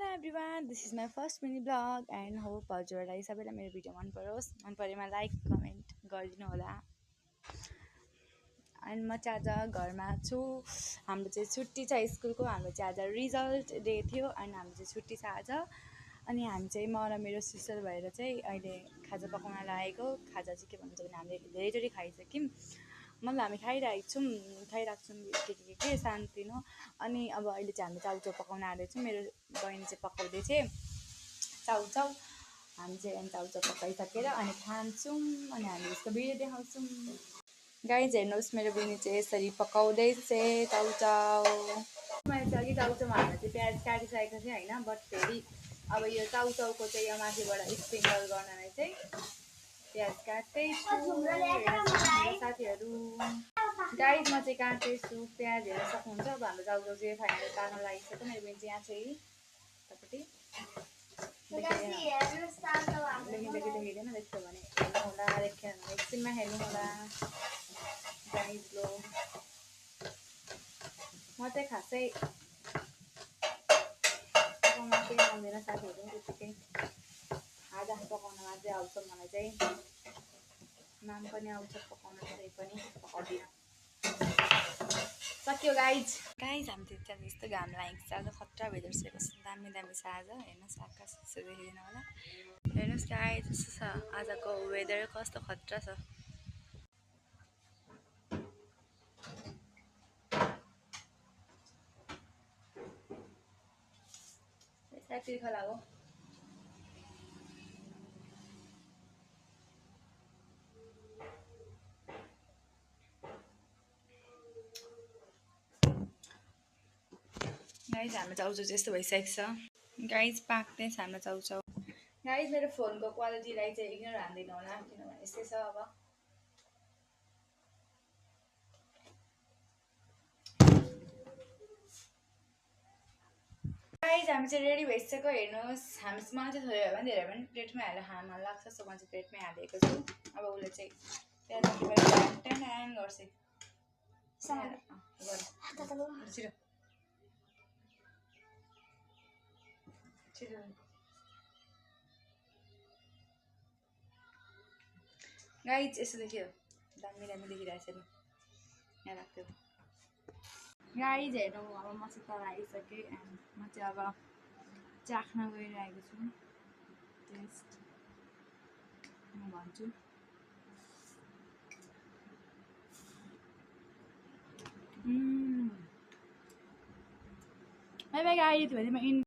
Hello everyone, this is my first mini blog and hope हजुरहरूलाई सबैलाई मेरो video मन परोस्। मन परेमा लाइक कमेन्ट गरिदिनु होला। एन्ड म चाहिँ आज घरमा छु। हाम्रो चाहिँ छुट्टी छ स्कुलको। हाम्रो चाहिँ आज रिजल्ट डे थियो एन्ड हाम्रो चाहिँ छुट्टी छ आज। अनि हामी चाहिँ म र मेरो सिस्टर भएर चाहिँ अहिले खाजा पकाउन लागेको। खाजा चाहिँ के भन्छ भने हामीले धेरैचोटि खाइसक्यौँ। मतलब हामी खाइरहेको छौँ के सानोतिनो। अनि अब अहिले चाहिँ हामी चाउचाउ पकाउन आँटेछौँ। मेरो बहिनी चाहिँ पकाउँदै थिएँ चाउचाउ। हामी चाहिँ चाउचाउ पकाइसकेर अनि खान्छौँ अनि हामी यसको भिडियो देखाउँछौँ। गाइज हेर्नुहोस्, मेरो बहिनी चाहिँ यसरी पकाउँदैछ चाउचाउ। मैले चाहिँ अघि चाउचाउमा हाल्न चाहिँ प्याज काटिसकेको थिएँ होइन, बट फेरि अब यो चाउचाउको चाहिँ यो माथिबाट स्प्रिङ्कल गर्नलाई चाहिँ प्याज काट्दैछु। साथीहरू गाइज म चाहिँ काट्दैछु प्याज हेर्न सक्नुहुन्छ। अब हाम्रो चाउचाउ चाहिँ फाइनली पार्न लागिसक्यो। मेरो बहिनी चाहिँ यहाँ चाहिँ तपाईँपट्टि देखिँदैन देख्छ भने हेर्नु होला, देखेन भने एकछिनमा हेर्नु होला गाइज। लो म चाहिँ खासै पकाउन केही आउँदैन साथीहरू, त्यतिकै खाजा पकाउनमा चाहिँ आउँछ मलाई चाहिँ। नाम पनि आउँछ पकाउन, त्यही पनि पकाउँदिनँ। सक्यो गाइज हामी त्यता यस्तो घाम लागेको छ। आज खतरा वेदर छ, कस्तो दामी दामी छ आज। हेर्नुहोस् आकाश यसो देखिँदैन होला। हेर्नुहोस् गाइज यस्तो छ आजको वेदर, कस्तो खतरा छ। तिर्खा लाग्यो। गाइज हाम्रो चाउचाउ चाहिँ यस्तो भइसकेको छ। गाइज पाक्दैछ हाम्रो चाउचाउ। गाइज मेरो फोनको क्वालिटीलाई चाहिँ इग्नोर हान्दिनँ होला, किनभने यस्तै छ। अब गाइज हामी चाहिँ रेडी भइसक्यो। हेर्नुहोस् हामीसँग चाहिँ धेरै भयो भने धेरै पनि प्लेटमै हालेर खान मन लाग्छ, सो म चाहिँ प्लेटमै हालेको छु। अब उसले चाहिँ प्याज ट्यान गर्छ। गाइज यसो देखियो, दामी दामी देखिरहेको छ। यहाँ राख्थ्यो गाइज हेर्नु। अब म चाहिँ तल आइसकेँ एन्ड म चाहिँ अब चाख्न गइरहेको छु। टेस्ट म भन्छु। बाई बाई गाइज, भने म